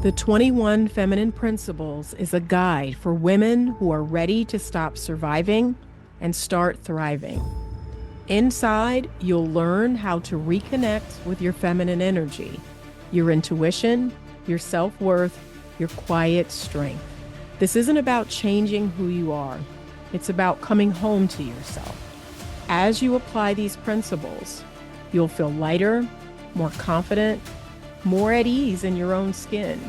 The 21 Feminine Principles is a guide for women who are ready to stop surviving and start thriving. Inside, you'll learn how to reconnect with your feminine energy, your intuition, your self-worth, your quiet strength. This isn't about changing who you are. It's about coming home to yourself. As you apply these principles, you'll feel lighter, more confident, more at ease in your own skin,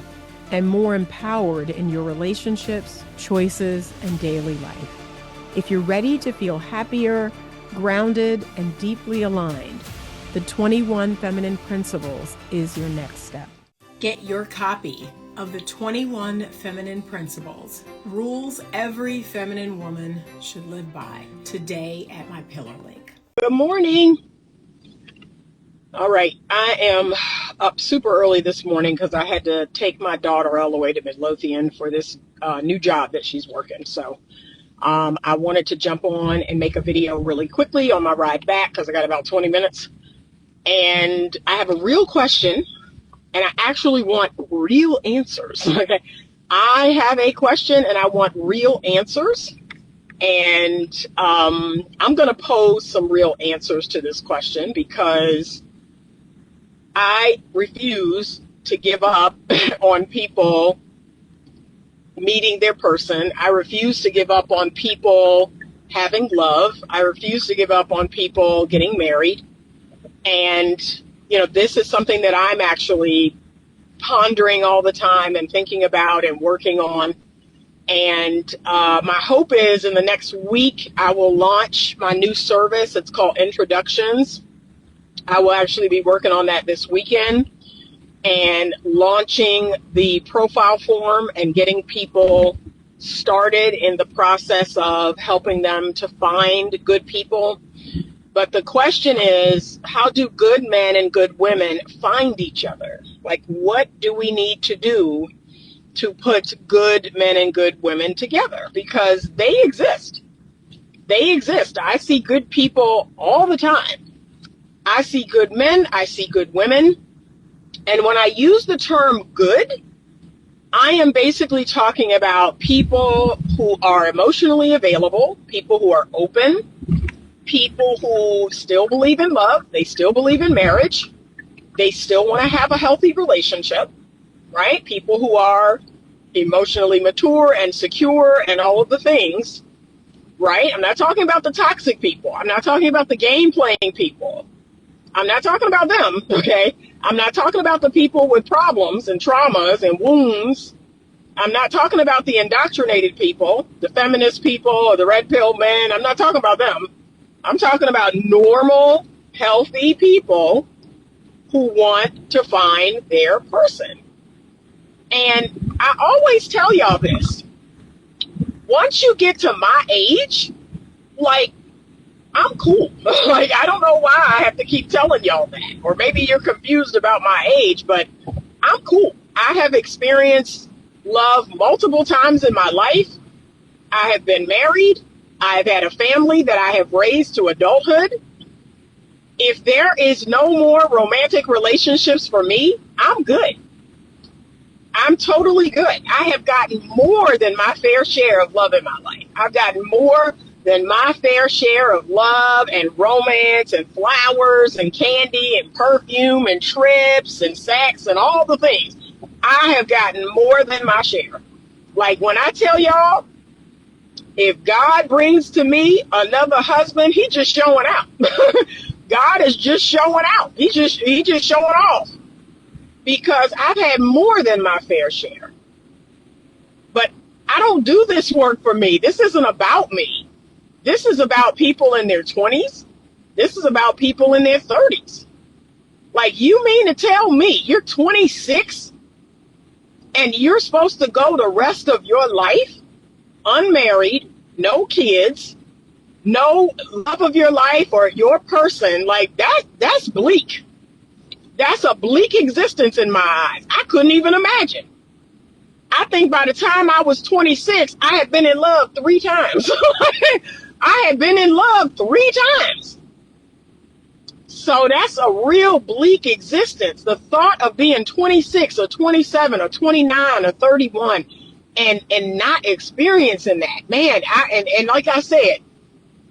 and more empowered in your relationships, choices, and daily life. If you're ready to feel happier, grounded, and deeply aligned, the 21 Feminine Principles is your next step. Get your copy of the 21 Feminine Principles, rules every feminine woman should live by, today at my pillar link. Good morning. All right, I am up super early this morning because I had to take my daughter all the way to Midlothian for this new job that she's working. So I wanted to jump on and make a video really quickly on my ride back because I got about 20 minutes. And I have a real question, and I actually want real answers. Okay, I have a question and I want real answers. And I'm going to pose some real answers to this question because I refuse to give up on people meeting their person. I refuse to give up on people having love. I refuse to give up on people getting married. And, you know, this is something that I'm actually pondering all the time and thinking about and working on. And my hope is in the next week, I will launch my new service. It's called Introductions. I will actually be working on that this weekend and launching the profile form and getting people started in the process of helping them to find good people. But the question is, how do good men and good women find each other? Like, what do we need to do to put good men and good women together? Because they exist. They exist. I see good people all the time. I see good men, I see good women. And when I use the term good, I am basically talking about people who are emotionally available, people who are open, people who still believe in love, they still believe in marriage, they still want to have a healthy relationship, right? People who are emotionally mature and secure and all of the things, right? I'm not talking about the toxic people. I'm not talking about the game playing people. I'm not talking about them, okay? I'm not talking about the people with problems and traumas and wounds. I'm not talking about the indoctrinated people, the feminist people or the red pill men. I'm not talking about them. I'm talking about normal, healthy people who want to find their person. And I always tell y'all this. Once you get to my age, like, I'm cool. Like, I don't know why I have to keep telling y'all that. Or maybe you're confused about my age, but I'm cool. I have experienced love multiple times in my life. I have been married. I have had a family that I have raised to adulthood. If there is no more romantic relationships for me, I'm good. I'm totally good. I have gotten more than my fair share of love in my life. I've gotten more than my fair share of love and romance and flowers and candy and perfume and trips and sex and all the things. I have gotten more than my share. Like, when I tell y'all, if God brings to me another husband, he just showing out. God is just showing out. He just showing off. Because I've had more than my fair share. But I don't do this work for me. This isn't about me. This is about people in their 20s. This is about people in their 30s. Like, you mean to tell me you're 26 and you're supposed to go the rest of your life unmarried, no kids, no love of your life or your person? Like, that's bleak. That's a bleak existence in my eyes. I couldn't even imagine. I think by the time I was 26, I had been in love 3 times. I had been in love 3 times. So that's a real bleak existence. The thought of being 26 or 27 or 29 or 31 and not experiencing that. Man, and like I said,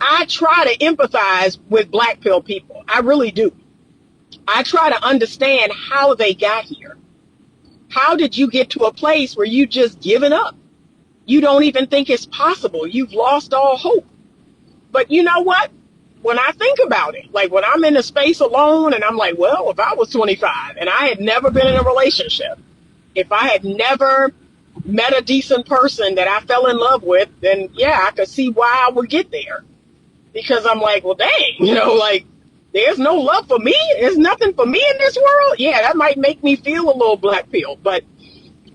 I try to empathize with black pill people. I really do. I try to understand how they got here. How did you get to a place where you just given up? You don't even think it's possible. You've lost all hope. But you know what? When I think about it, like when I'm in a space alone and I'm like, well, if I was 25 and I had never been in a relationship, if I had never met a decent person that I fell in love with, then yeah, I could see why I would get there. Because I'm like, well, dang, like there's no love for me. There's nothing for me in this world. Yeah, that might make me feel a little black pill. But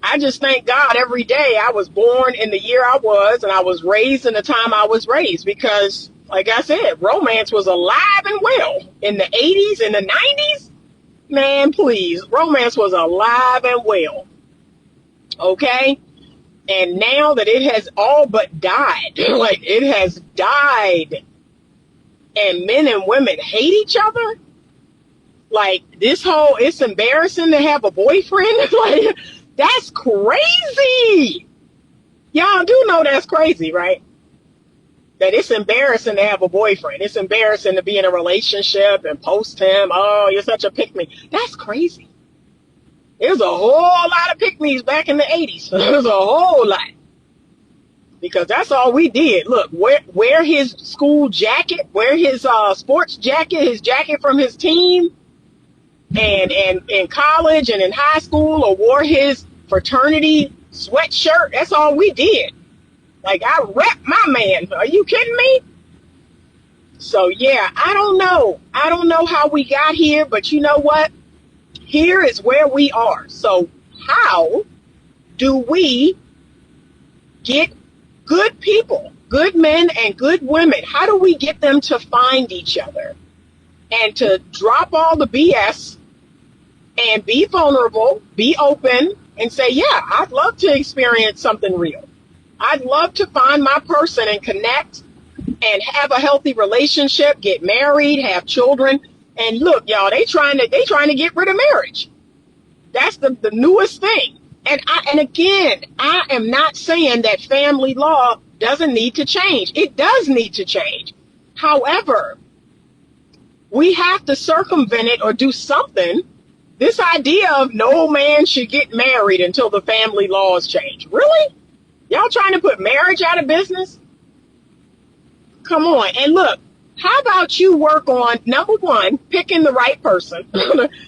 I just thank God every day I was born in the year I was and I was raised in the time I was raised. Because, like I said, romance was alive and well in the 80s and the 90s. Man, please, romance was alive and well. Okay? And now that it has all but died, like it has died, and men and women hate each other, like this whole, it's embarrassing to have a boyfriend, like that's crazy. Y'all do know that's crazy, right? That it's embarrassing to have a boyfriend. It's embarrassing to be in a relationship and post him. Oh, you're such a pick-me. That's crazy. There's a whole lot of pick-me's back in the 80s. There's a whole lot. Because that's all we did. Look, wear his school jacket, wear his sports jacket, his jacket from his team, and in college and in high school, or wore his fraternity sweatshirt. That's all we did. Like, I rep my man. Are you kidding me? So, yeah, I don't know. I don't know how we got here, but you know what? Here is where we are. So how do we get good people, good men and good women? How do we get them to find each other and to drop all the BS and be vulnerable, be open, and say, yeah, I'd love to experience something real. I'd love to find my person and connect and have a healthy relationship, get married, have children. And look, y'all, they trying to get rid of marriage. That's the newest thing. And again, I am not saying that family law doesn't need to change. It does need to change. However, we have to circumvent it or do something. This idea of no man should get married until the family laws change. Really? Y'all trying to put marriage out of business? Come on. And look, how about you work on, number one, picking the right person?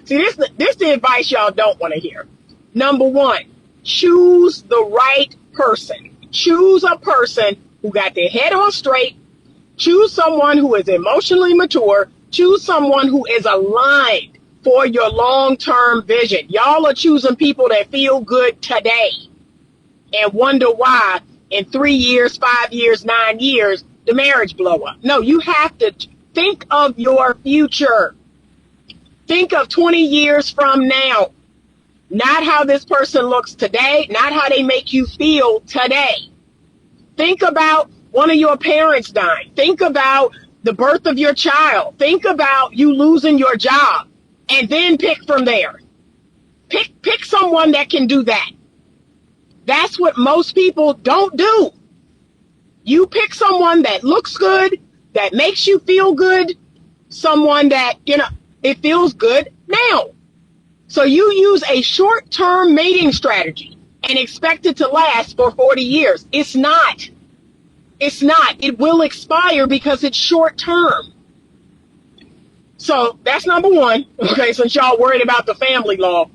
See, this the advice y'all don't want to hear. Number one, choose the right person. Choose a person who got their head on straight. Choose someone who is emotionally mature. Choose someone who is aligned for your long-term vision. Y'all are choosing people that feel good today and wonder why in 3 years, 5 years, 9 years, the marriage blow up. No, you have to think of your future. Think of 20 years from now. Not how this person looks today, not how they make you feel today. Think about one of your parents dying. Think about the birth of your child. Think about you losing your job, and then pick from there. Pick someone that can do that. That's what most people don't do. You pick someone that looks good, that makes you feel good, someone that, it feels good now. So you use a short-term mating strategy and expect it to last for 40 years. It's not. It's not. It will expire because it's short-term. So that's number one. Okay, since y'all worried about the family law.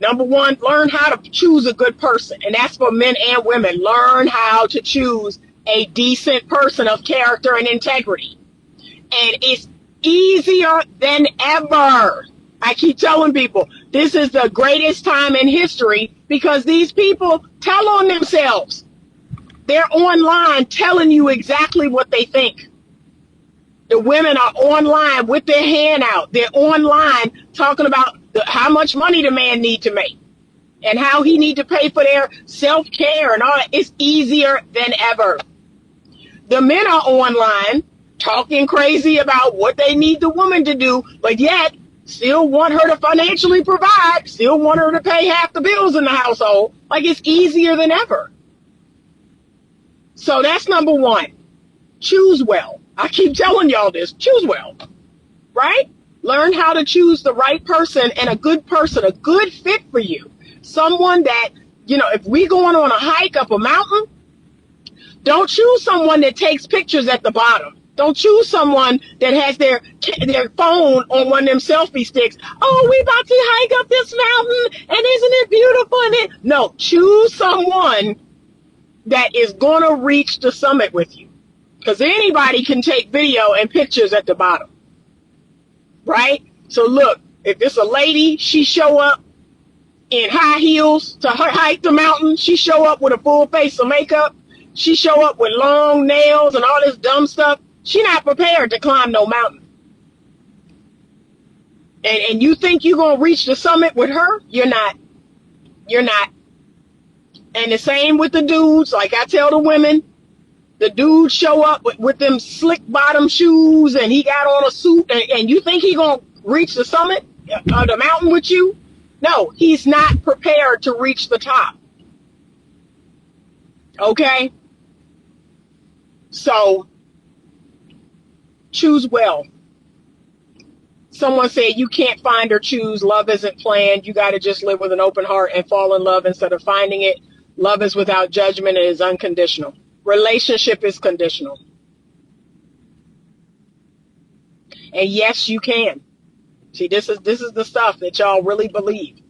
Number one, learn how to choose a good person. And that's for men and women. Learn how to choose a decent person of character and integrity. And it's easier than ever. I keep telling people, this is the greatest time in history because these people tell on themselves. They're online telling you exactly what they think. The women are online with their hand out. They're online talking about how much money the man need to make and how he need to pay for their self-care and all that. It's easier than ever. The men are online talking crazy about what they need the woman to do, but yet still want her to financially provide, still want her to pay half the bills in the household. Like, it's easier than ever. So that's number one. Choose well. I keep telling y'all this. Choose well, right? Learn how to choose the right person and a good person, a good fit for you. Someone that, if we going on a hike up a mountain, don't choose someone that takes pictures at the bottom. Don't choose someone that has their phone on one of them selfie sticks. Oh, we about to hike up this mountain, and isn't it beautiful? No, choose someone that is going to reach the summit with you. Because anybody can take video and pictures at the bottom, right? So look, if it's a lady, she show up in high heels to hike the mountain. She show up with a full face of makeup. She show up with long nails and all this dumb stuff. She not prepared to climb no mountain. And you think you're going to reach the summit with her? You're not. You're not. And the same with the dudes. Like I tell the women, the dudes show up with them slick bottom shoes and he got on a suit and you think he going to reach the summit of the mountain with you? No, he's not prepared to reach the top. Okay? So, choose well. Someone said you can't find or choose. Love isn't planned. You got to just live with an open heart and fall in love instead of finding it. Love is without judgment and is unconditional. Relationship is conditional. And yes, you can. See, this is the stuff that y'all really believe.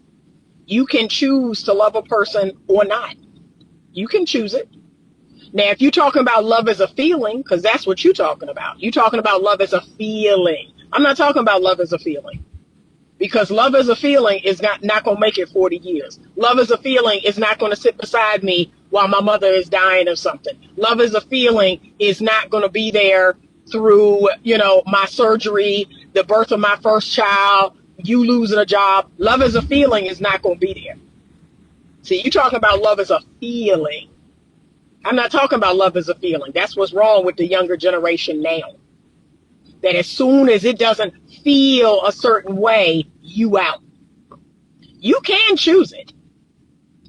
You can choose to love a person or not. You can choose it. Now, if you're talking about love as a feeling, because that's what you're talking about. You're talking about love as a feeling. I'm not talking about love as a feeling. Because love as a feeling is not going to make it 40 years. Love as a feeling is not going to sit beside me while my mother is dying of something. Love as a feeling is not going to be there through, my surgery, the birth of my first child, you losing a job. Love as a feeling is not going to be there. See, you're talking about love as a feeling. I'm not talking about love as a feeling. That's what's wrong with the younger generation now. That as soon as it doesn't feel a certain way, you out. You can choose it.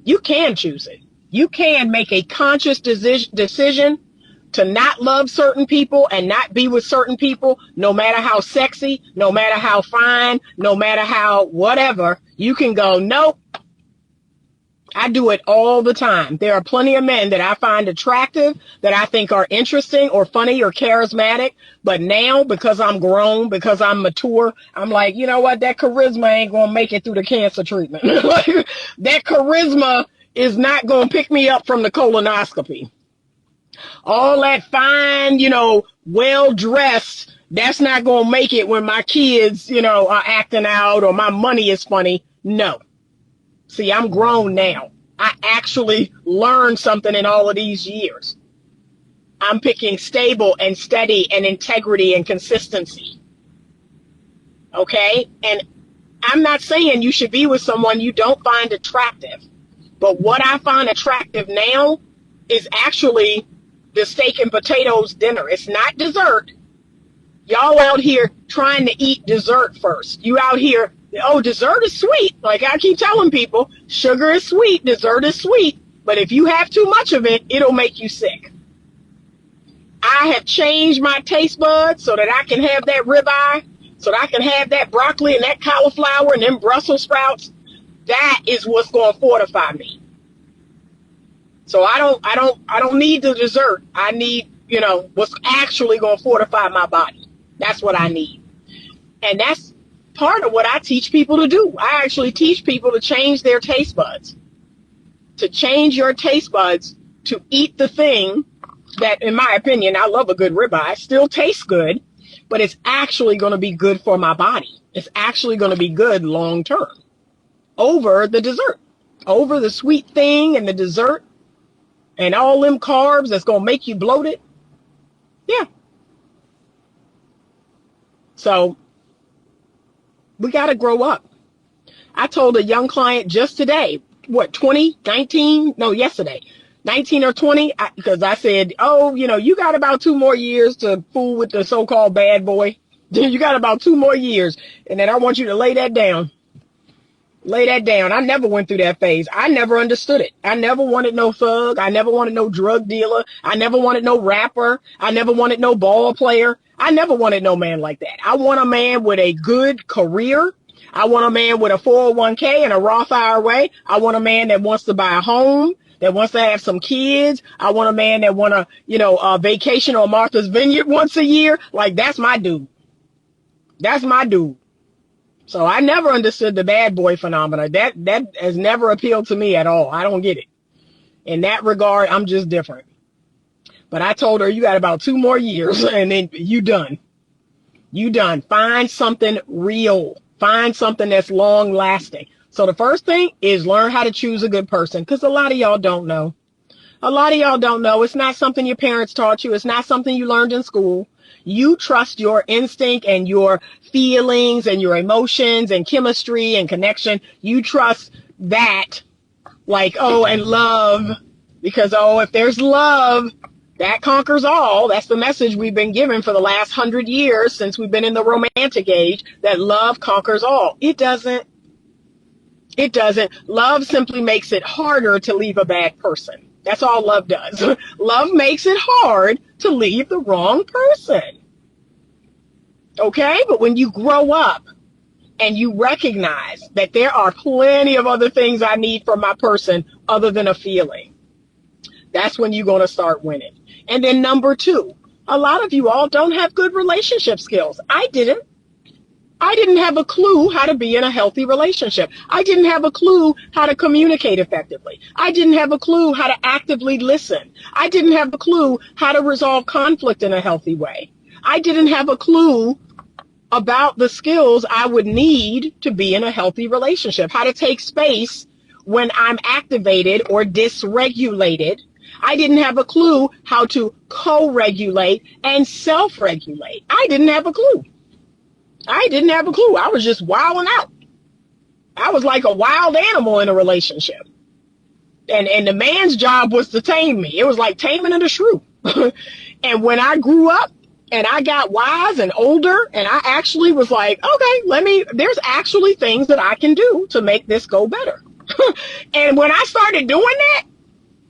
You can choose it. You can make a conscious decision to not love certain people and not be with certain people, no matter how sexy, no matter how fine, no matter how whatever. You can go, nope. I do it all the time. There are plenty of men that I find attractive, that I think are interesting or funny or charismatic. But now, because I'm grown, because I'm mature, I'm like, you know what? That charisma ain't going to make it through the cancer treatment. That charisma is not going to pick me up from the colonoscopy. All that fine, well-dressed, that's not going to make it when my kids, are acting out or my money is funny. No. See, I'm grown now. I actually learned something in all of these years. I'm picking stable and steady and integrity and consistency. Okay? And I'm not saying you should be with someone you don't find attractive. But what I find attractive now is actually the steak and potatoes dinner. It's not dessert. Y'all out here trying to eat dessert first. You out here, oh, dessert is sweet. Like I keep telling people, sugar is sweet, dessert is sweet. But if you have too much of it, it'll make you sick. I have changed my taste buds so that I can have that ribeye, so that I can have that broccoli and that cauliflower and them Brussels sprouts. That is what's going to fortify me. So I don't need the dessert. I need, what's actually going to fortify my body. That's what I need. And that's part of what I teach people to do. I actually teach people to change their taste buds. To change your taste buds to eat the thing that, in my opinion, I love a good ribeye, still tastes good, but it's actually going to be good for my body. It's actually going to be good long term over the dessert, over the sweet thing and the dessert and all them carbs that's going to make you bloated. Yeah. So we got to grow up. I told a young client just today, yesterday, 19 or 20, because I said, oh, you got about 2 more years to fool with the so-called bad boy. You got about 2 more years. And then I want you to lay that down. Lay that down. I never went through that phase. I never understood it. I never wanted no thug. I never wanted no drug dealer. I never wanted no rapper. I never wanted no ball player. I never wanted no man like that. I want a man with a good career. I want a man with a 401k and a Roth IRA. I want a man that wants to buy a home, that wants to have some kids. I want a man that want to, vacation on Martha's Vineyard once a year. Like, that's my dude. That's my dude. So I never understood the bad boy phenomena. That has never appealed to me at all. I don't get it. In that regard, I'm just different. But I told her, you got about 2 more years and then you done. You done. Find something real. Find something that's long lasting. So the first thing is learn how to choose a good person, because a lot of y'all don't know. A lot of y'all don't know. It's not something your parents taught you. It's not something you learned in school. You trust your instinct and your feelings and your emotions and chemistry and connection. You trust that, like, and love, because, if there's love, that conquers all. That's the message we've been given for the last 100 years since we've been in the romantic age, that love conquers all. It doesn't. It doesn't. Love simply makes it harder to leave a bad person. That's all love does. Love makes it hard to leave the wrong person. Okay? But when you grow up and you recognize that there are plenty of other things I need from my person other than a feeling, that's when you're going to start winning. And then number 2, a lot of you all don't have good relationship skills. I didn't have a clue how to be in a healthy relationship. I didn't have a clue how to communicate effectively. I didn't have a clue how to actively listen. I didn't have a clue how to resolve conflict in a healthy way. I didn't have a clue about the skills I would need to be in a healthy relationship, how to take space when I'm activated or dysregulated. I didn't have a clue how to co-regulate and self-regulate. I didn't have a clue. I didn't have a clue. I was just wilding out. I was like a wild animal in a relationship. And the man's job was to tame me. It was like taming a shrew. And when I grew up and I got wise and older, and I actually was like, okay, there's actually things that I can do to make this go better. And when I started doing that,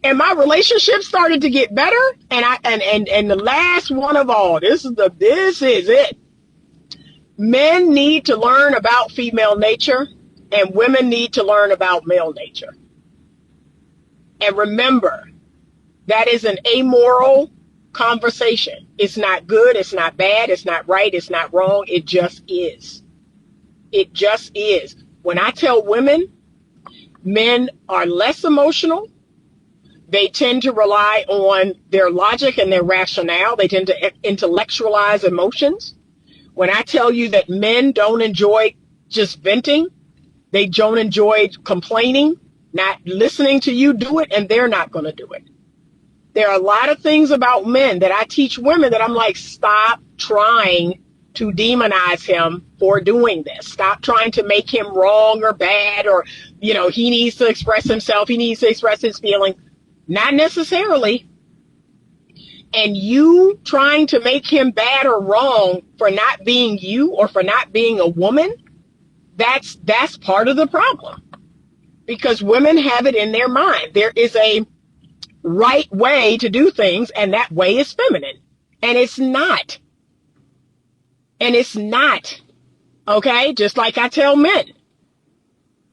and my relationship started to get better, and the last one of all, this is it. Men need to learn about female nature, and women need to learn about male nature. And remember, that is an amoral conversation. It's not good, it's not bad, it's not right, it's not wrong. It just is. It just is. When I tell women, men are less emotional. They tend to rely on their logic and their rationale. They tend to intellectualize emotions. When I tell you that men don't enjoy just venting, they don't enjoy complaining, not listening to you do it, and they're not going to do it. There are a lot of things about men that I teach women that I'm like, stop trying to demonize him for doing this. Stop trying to make him wrong or bad, or, he needs to express himself. He needs to express his feelings. Not necessarily. And you trying to make him bad or wrong for not being you or for not being a woman, that's part of the problem. Because women have it in their mind. There is a right way to do things, and that way is feminine. And it's not. And it's not. Okay? Just like I tell men.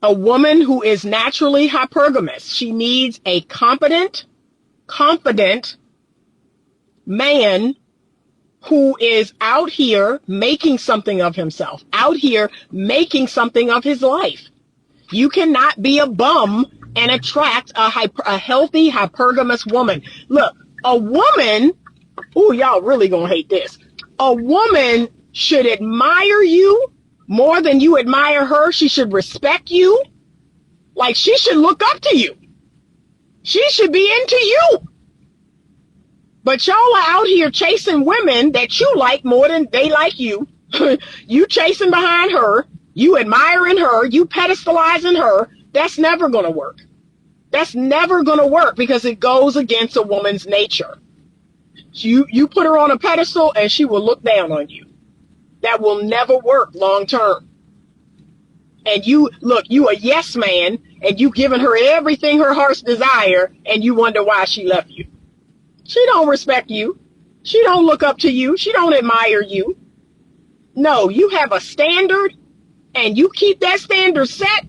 A woman who is naturally hypergamous, she needs a confident man who is out here making something of himself, out here making something of his life. You cannot be a bum and attract a healthy hypergamous woman. Look, a woman, y'all really gonna hate this. A woman should admire you more than you admire her. She should respect you. Like, she should look up to you. She should be into you. But y'all are out here chasing women that you like more than they like you. You chasing behind her. You admiring her. You pedestalizing her. That's never going to work. That's never going to work because it goes against a woman's nature. You put her on a pedestal and she will look down on you. That will never work long term. And you a yes man, and you giving her everything her heart's desire, and you wonder why she left you. She don't respect you. She don't look up to you. She don't admire you. No, you have a standard, and you keep that standard set,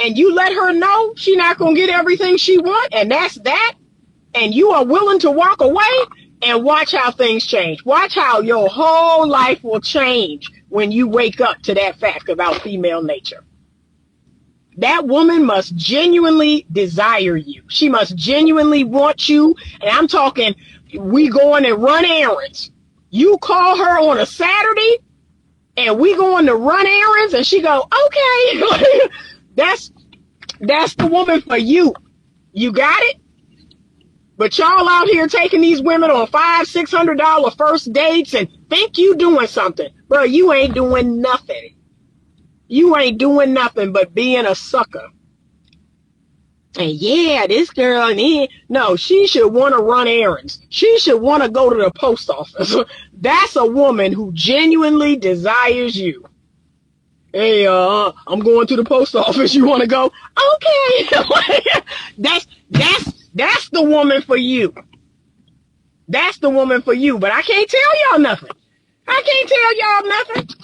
and you let her know she's not going to get everything she wants, and that's that, and you are willing to walk away, and watch how things change. Watch how your whole life will change when you wake up to that fact about female nature. That woman must genuinely desire you. She must genuinely want you. And I'm talking, we going to run errands. You call her on a Saturday and we going to run errands and she go, okay. That's the woman for you. You got it? But y'all out here taking these women on $500-$600 first dates and think you doing something. Bro, you ain't doing nothing. You ain't doing nothing but being a sucker. And yeah, this girl, no, she should want to run errands. She should want to go to the post office. That's a woman who genuinely desires you. Hey, I'm going to the post office. You want to go? Okay. That's the woman for you. That's the woman for you. But I can't tell y'all nothing. I can't tell y'all nothing.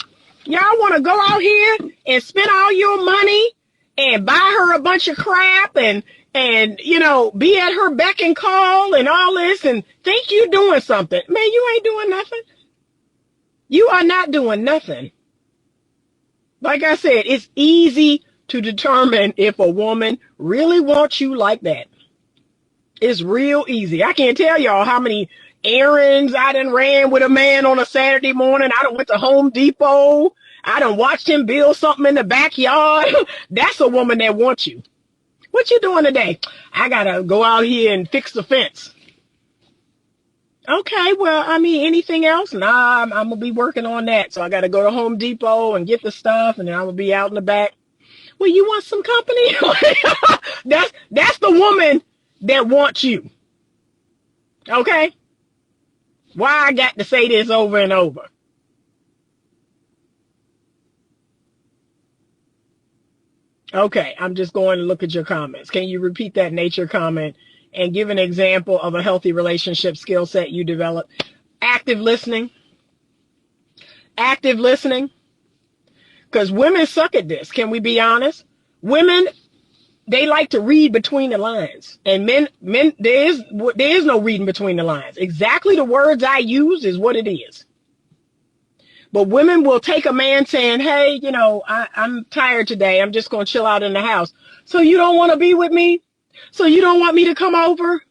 Y'all want to go out here and spend all your money and buy her a bunch of crap and be at her beck and call and all this and think you doing something. Man, you ain't doing nothing. You are not doing nothing. Like I said, it's easy to determine if a woman really wants you like that. It's real easy. I can't tell y'all how many errands I done ran with a man on a Saturday morning. I done went to Home Depot. I done watched him build something in the backyard. That's a woman that wants you. What you doing today? I gotta go out here and fix the fence. Okay, well, anything else? Nah, I'm gonna be working on that. So I gotta go to Home Depot and get the stuff, and then I'm gonna be out in the back. Well, you want some company? That's the woman that wants you. Okay? Why I got to say this over and over? Okay, I'm just going to look at your comments. Can you repeat that nature comment and give an example of a healthy relationship skill set you developed? Active listening. Active listening. Because women suck at this. Can we be honest? Women, they like to read between the lines. And men, there is no reading between the lines. Exactly the words I use is what it is. But women will take a man saying, hey, I'm tired today. I'm just going to chill out in the house. So you don't want to be with me? So you don't want me to come over?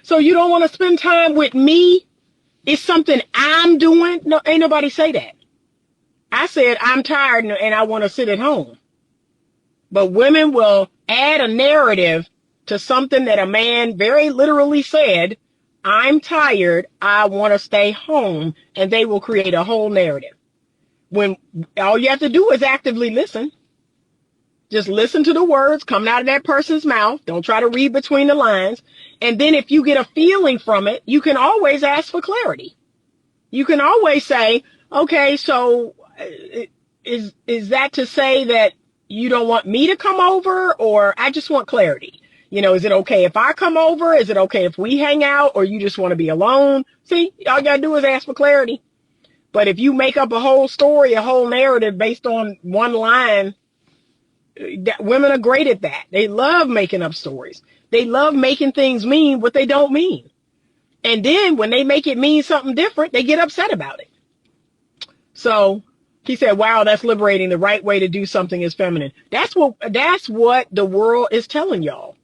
So you don't want to spend time with me? It's something I'm doing? No, ain't nobody say that. I said, I'm tired and I want to sit at home. But women will add a narrative to something that a man very literally said, I'm tired, I want to stay home, and they will create a whole narrative. When all you have to do is actively listen. Just listen to the words coming out of that person's mouth. Don't try to read between the lines. And then if you get a feeling from it, you can always ask for clarity. You can always say, okay, so is that to say that you don't want me to come over, or I just want clarity? Is it okay if I come over? Is it okay if we hang out, or you just want to be alone? See, all you gotta do is ask for clarity. But if you make up a whole story, a whole narrative based on one line, women are great at that. They love making up stories. They love making things mean what they don't mean. And then when they make it mean something different, they get upset about it. So he said, wow, that's liberating. The right way to do something is feminine. That's what the world is telling y'all.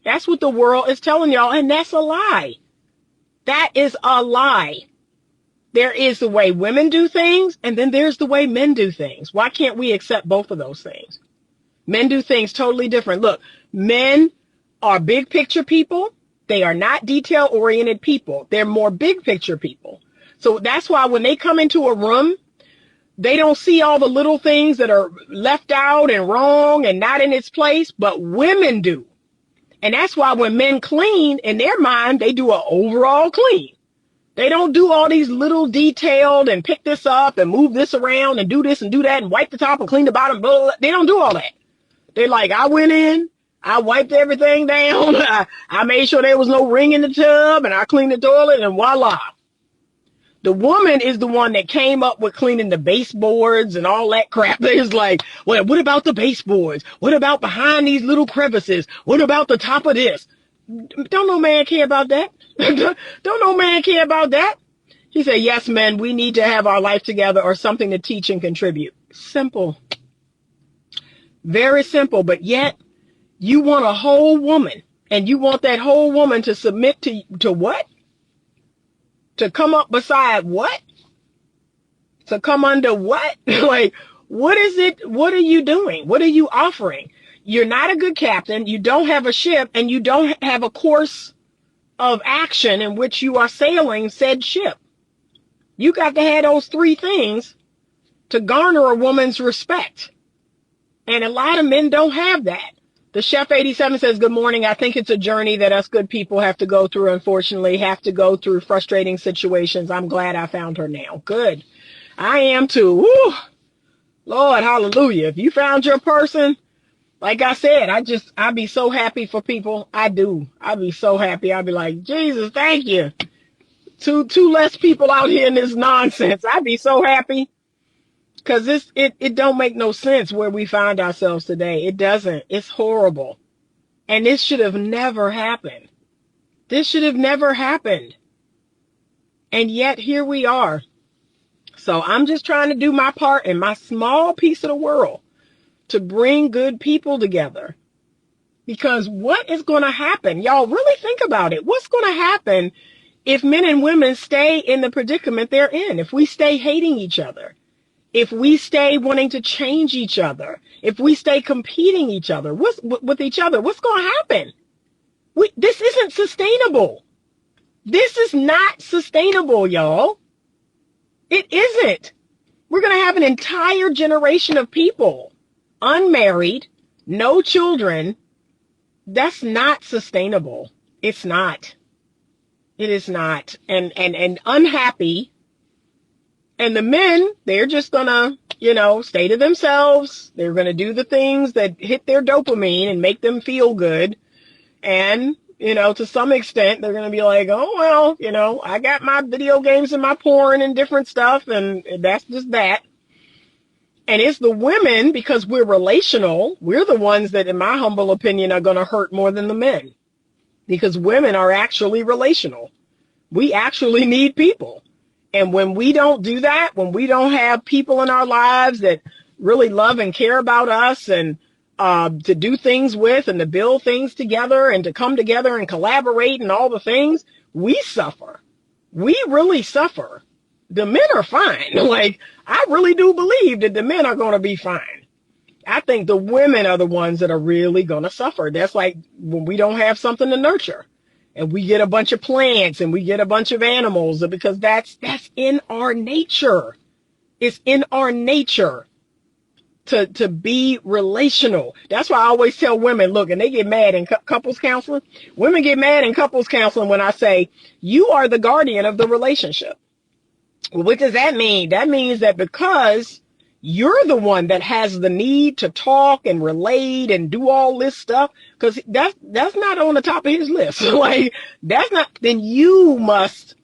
That's what the world is telling y'all. And that's a lie. That is a lie. There is the way women do things, and then there's the way men do things. Why can't we accept both of those things? Men do things totally different. Look, men are big picture people. They are not detail oriented people. They're more big picture people. So that's why when they come into a room, they don't see all the little things that are left out and wrong and not in its place, but women do. And that's why when men clean, in their mind, they do an overall clean. They don't do all these little detailed and pick this up and move this around and do this and do that and wipe the top and clean the bottom. Blah, blah, blah. They don't do all that. They're like, I went in, I wiped everything down. I made sure there was no ring in the tub and I cleaned the toilet and voila. The woman is the one that came up with cleaning the baseboards and all that crap. It's like, well, what about the baseboards? What about behind these little crevices? What about the top of this? Don't no man care about that. Don't no man care about that. He said, yes, men, we need to have our life together or something to teach and contribute. Simple. Very simple. But yet you want a whole woman, and you want that whole woman to submit to what? To come up beside what? To come under what? Like, what is it? What are you doing? What are you offering? You're not a good captain. You don't have a ship, and you don't have a course of action in which you are sailing said ship. You got to have those three things to garner a woman's respect. And a lot of men don't have that. The Chef 87 says, good morning. I think it's a journey that us good people have to go through, unfortunately, have to go through frustrating situations. I'm glad I found her now. Good. I am too. Woo. Lord, hallelujah. If you found your person, like I said, I'd be so happy for people. I do. I'd be so happy. I'd be like, Jesus, thank you. Two less people out here in this nonsense. I'd be so happy. Because it don't make no sense where we find ourselves today. It doesn't. It's horrible. And this should have never happened. This should have never happened. And yet here we are. So I'm just trying to do my part in my small piece of the world to bring good people together. Because what is going to happen? Y'all really think about it. What's going to happen if men and women stay in the predicament they're in? If we stay hating each other? If we stay wanting to change each other, if we stay competing with each other, what's going to happen? This isn't sustainable. This is not sustainable, y'all. It isn't. We're going to have an entire generation of people, unmarried, no children. That's not sustainable. It's not. It is not. And unhappy. And the men, they're just gonna, stay to themselves. They're gonna do the things that hit their dopamine and make them feel good. And, to some extent, they're gonna be like, oh, well, I got my video games and my porn and different stuff, and that's just that. And it's the women, because we're relational, we're the ones that, in my humble opinion, are gonna hurt more than the men. Because women are actually relational. We actually need people. And when we don't do that, when we don't have people in our lives that really love and care about us and to do things with and to build things together and to come together and collaborate and all the things, we suffer. We really suffer. The men are fine. Like, I really do believe that the men are going to be fine. I think the women are the ones that are really going to suffer. That's like when we don't have something to nurture. And we get a bunch of plants and we get a bunch of animals, because that's in our nature. It's in our nature to be relational. That's why I always tell women, look, and they get mad in couples counseling. Women get mad in couples counseling when I say, you are the guardian of the relationship. Well, what does that mean? That means that because you're the one that has the need to talk and relate and do all this stuff, because that's not on the top of his list. Like, that's not, then you must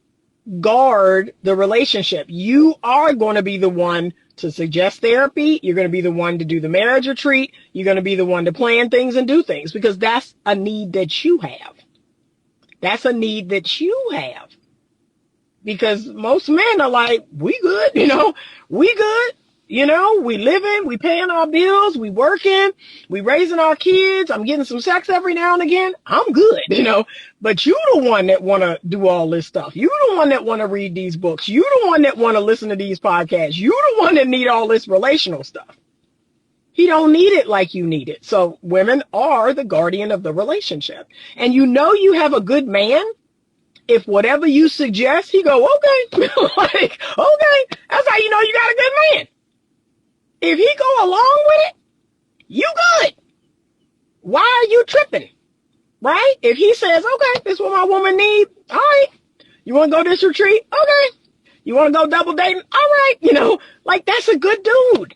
guard the relationship. You are going to be the one to suggest therapy. You're going to be the one to do the marriage retreat. You're going to be the one to plan things and do things, because that's a need that you have. That's a need that you have. Because most men are like, we good, we good. We living, we paying our bills, we working, we raising our kids. I'm getting some sex every now and again. I'm good, but you the one that want to do all this stuff. You the one that want to read these books. You the one that want to listen to these podcasts. You the one that need all this relational stuff. He don't need it like you need it. So women are the guardian of the relationship. And you have a good man if whatever you suggest, he go, okay. Like, okay, that's how you know you got a good man. If he go along with it, you good. Why are you tripping? right? If he says, okay, this is what my woman needs, all right. You want to go this retreat? Okay. You want to go double dating? All right. Like that's a good dude.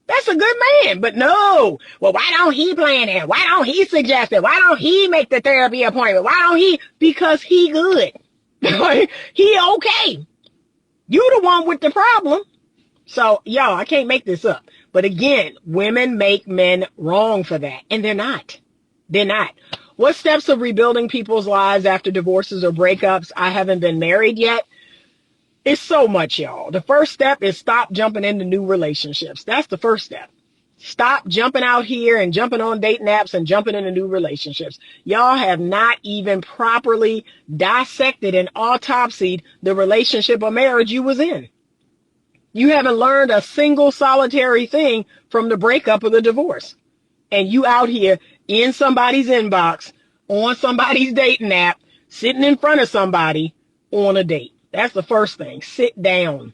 That's a good man. But no. Well, why don't he plan it? Why don't he suggest it? Why don't he make the therapy appointment? Why don't he? Because he good. He okay. You the one with the problem. So, y'all, I can't make this up. But again, women make men wrong for that. And they're not. They're not. What steps of rebuilding people's lives after divorces or breakups? I haven't been married yet. It's so much, y'all. The first step is stop jumping into new relationships. That's the first step. Stop jumping out here and jumping on dating apps and jumping into new relationships. Y'all have not even properly dissected and autopsied the relationship or marriage you was in. You haven't learned a single solitary thing from the breakup or the divorce. And you out here in somebody's inbox, on somebody's dating app, sitting in front of somebody on a date. That's the first thing. Sit down.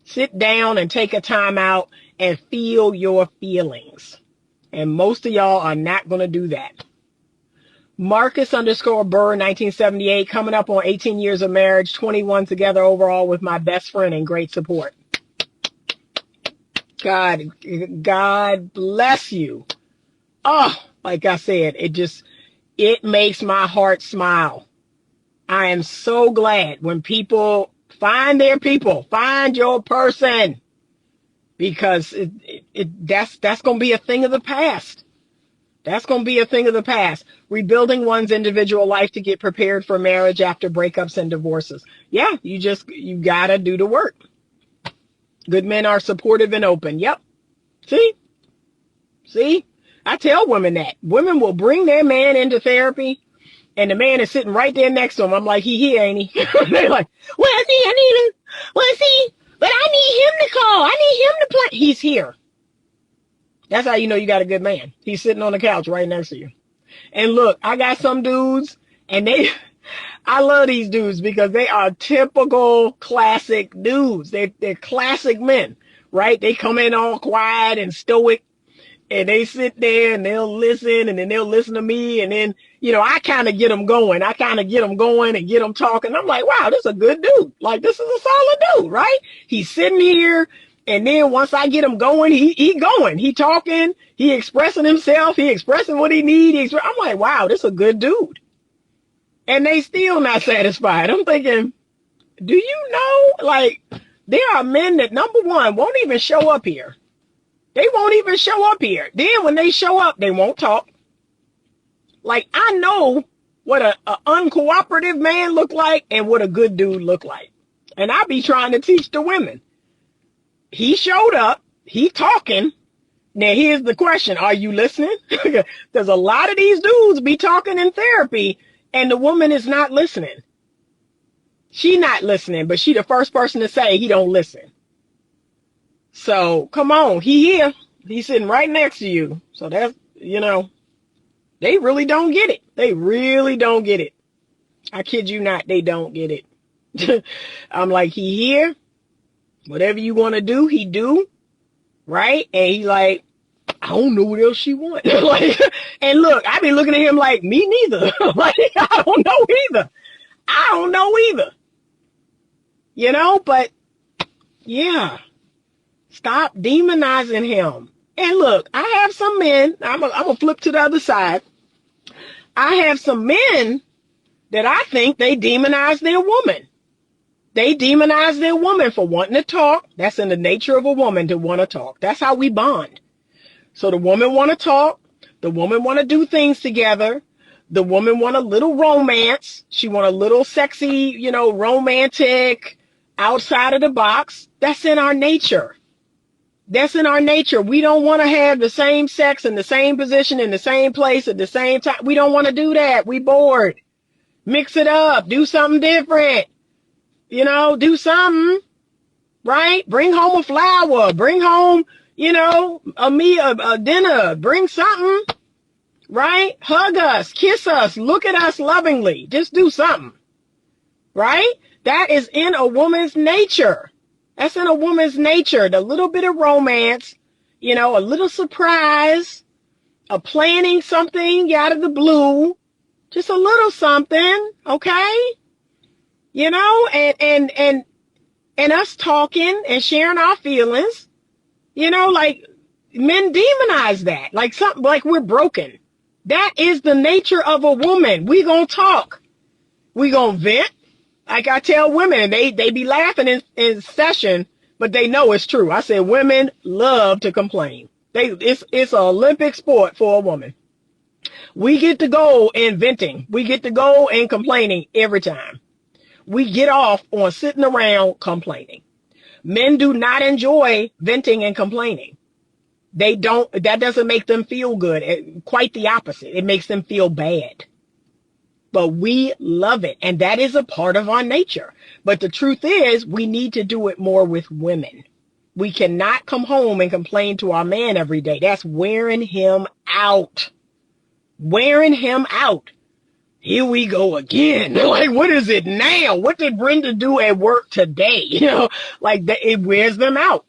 Sit down and take a time out and feel your feelings. And most of y'all are not going to do that. Marcus_Burr, 1978, coming up on 18 years of marriage, 21 together overall with my best friend and great support. God bless you. Oh, like I said, it makes my heart smile. I am so glad when people find their people, find your person, because that's going to be a thing of the past. That's going to be a thing of the past. Rebuilding one's individual life to get prepared for marriage after breakups and divorces. Yeah, you got to do the work. Good men are supportive and open. Yep. See? I tell women that. Women will bring their man into therapy, and the man is sitting right there next to him. I'm like, he here, ain't he? They're like, where's he? I need him. Where's he? But I need him to call. I need him to play. He's here. That's how you know you got a good man. He's sitting on the couch right next to you. And look, I got some dudes, and I love these dudes because they are typical classic dudes. They're classic men, right? They come in all quiet and stoic, and they sit there and they'll listen, and then they'll listen to me, and then, I kind of get them going. I kind of get them going and get them talking. I'm like, wow, this is a good dude. Like, this is a solid dude, right? He's sitting here, and then once I get him going, he going. He talking. He expressing himself. He expressing what he needs. I'm like, wow, this is a good dude. And they still not satisfied. I'm thinking, do you know, like, there are men that, number one, won't even show up here. They won't even show up here. Then when they show up, they won't talk. Like, I know what a uncooperative man look like and what a good dude look like. And I be trying to teach the women. He showed up. He talking. Now, here's the question. Are you listening? There's a lot of these dudes be talking in therapy, and the woman is not listening. She not listening, but she the first person to say he don't listen. So, come on. He here. He's sitting right next to you. So that's, they really don't get it. They really don't get it. I kid you not. They don't get it. I'm like, he here. Whatever you want to do, he do. Right? And he like, I don't know what else she wants. Like, and look, I be looking at him like, me neither. Like, I don't know either. I don't know either. But yeah, stop demonizing him. And look, I have some men, I'm gonna flip to the other side. I have some men that I think they demonize their woman. They demonize their woman for wanting to talk. That's in the nature of a woman to want to talk. That's how we bond. So the woman want to talk. The woman want to do things together. The woman want a little romance. She want a little sexy, romantic, outside of the box. That's in our nature. That's in our nature. We don't want to have the same sex in the same position, in the same place at the same time. We don't want to do that. We bored. Mix it up. Do something different. Do something. Right? Bring home a flower. Bring home, a meal, a dinner. Bring something. Right? Hug us. Kiss us. Look at us lovingly. Just do something. Right? That is in a woman's nature. That's in a woman's nature. The little bit of romance, a little surprise, a planning something out of the blue, Just a little something, okay? You know, and us talking and sharing our feelings, you know, like men demonize that, like something like we're broken. That is the nature of a woman. We gonna talk. We gonna vent. Like I tell women, they be laughing in session, but they know it's true. I said women love to complain. It's an Olympic sport for a woman. We get to go in venting. We get to go in complaining every time. We get off on sitting around complaining. Men do not enjoy venting and complaining. They don't, that doesn't make them feel good. Quite the opposite. It makes them feel bad. But we love it. And that is a part of our nature. But the truth is, we need to do it more with women. We cannot come home and complain to our man every day. That's wearing him out. Wearing him out. Here we go again. Like, what is it now? What did Brenda do at work today? You know, like it wears them out.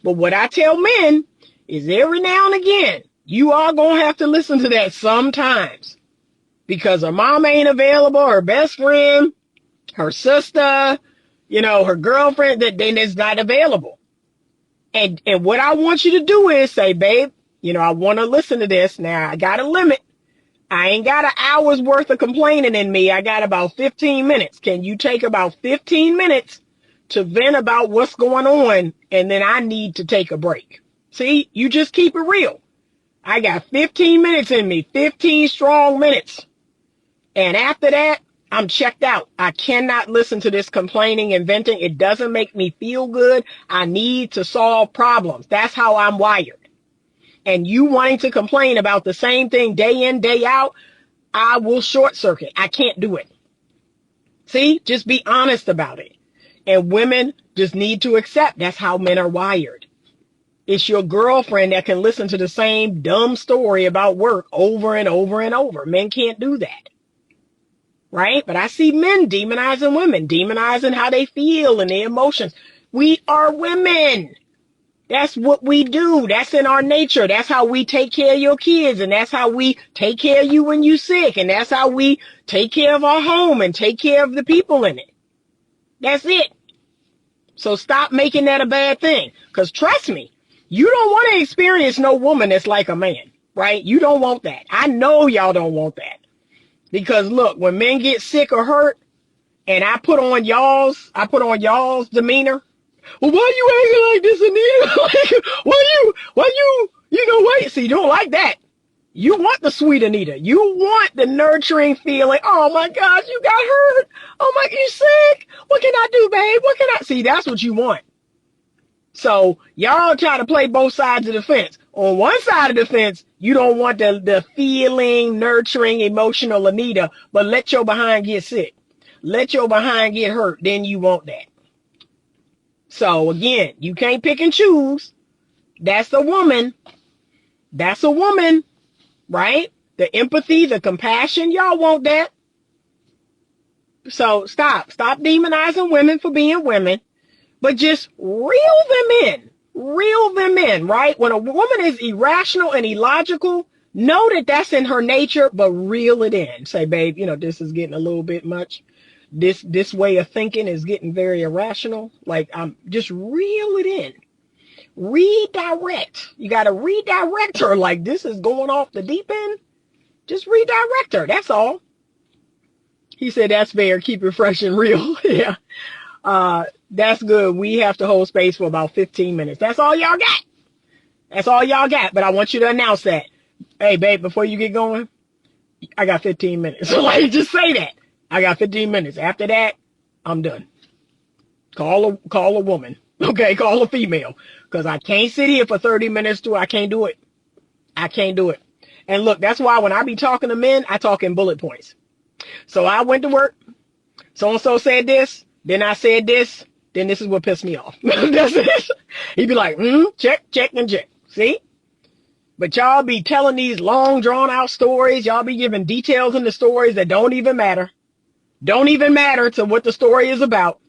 But what I tell men is every now and again, you are going to have to listen to that sometimes. Because her mom ain't available, her best friend, her sister, you know, her girlfriend, that then is not available. And what I want you to do is say, babe, you know, I want to listen to this. Now, I got a limit. I ain't got an hour's worth of complaining in me. I got about 15 minutes. Can you take about 15 minutes to vent about what's going on? And then I need to take a break. See, you just keep it real. I got 15 minutes in me, 15 strong minutes. And after that, I'm checked out. I cannot listen to this complaining and venting. It doesn't make me feel good. I need to solve problems. That's how I'm wired. And you wanting to complain about the same thing day in, day out, I will short circuit. I can't do it. See, just be honest about it. And women just need to accept that's how men are wired. It's your girlfriend that can listen to the same dumb story about work over and over and over. Men can't do that. Right? But I see men demonizing women, demonizing how they feel and their emotions. We are women. That's what we do. That's in our nature. That's how we take care of your kids. And that's how we take care of you when you're sick. And that's how we take care of our home and take care of the people in it. That's it. So stop making that a bad thing. Because trust me, you don't want to experience no woman that's like a man, right? You don't want that. I know y'all don't want that. Because look, when men get sick or hurt and I put on y'all's demeanor, well, why you acting like this, Anita? Like, wait. See, you don't like that. You want the sweet Anita. You want the nurturing feeling. Oh my gosh, you got hurt. Oh my, you sick. What can I do, babe? What can I? See, that's what you want. So y'all try to play both sides of the fence. On one side of the fence, you don't want the feeling, nurturing, emotional Anita, but let your behind get sick. Let your behind get hurt. Then you want that. So again, you can't pick and choose. That's a woman. That's a woman, right? The empathy, the compassion, y'all want that. So stop demonizing women for being women, but just reel them in, right? When a woman is irrational and illogical, know that that's in her nature, but reel it in. Say, babe, you know, this is getting a little bit much. This way of thinking is getting very irrational. Like, I'm just reel it in. Redirect. You got to redirect her. Like, this is going off the deep end. Just redirect her. That's all. He said, that's fair. Keep it fresh and real. Yeah. That's good. We have to hold space for about 15 minutes. That's all y'all got. That's all y'all got. But I want you to announce that. Hey, babe, before you get going, I got 15 minutes. So like, just say that. I got 15 minutes. After that, I'm done. Call a woman. Okay, call a female. Because I can't sit here for 30 minutes I can't do it. I can't do it. And look, that's why when I be talking to men, I talk in bullet points. So I went to work. So-and-so said this. Then I said this. Then this is what pissed me off. That's it. He'd be like, check, and check. See? But y'all be telling these long drawn out stories. Y'all be giving details in the stories that don't even matter. Don't even matter to what the story is about.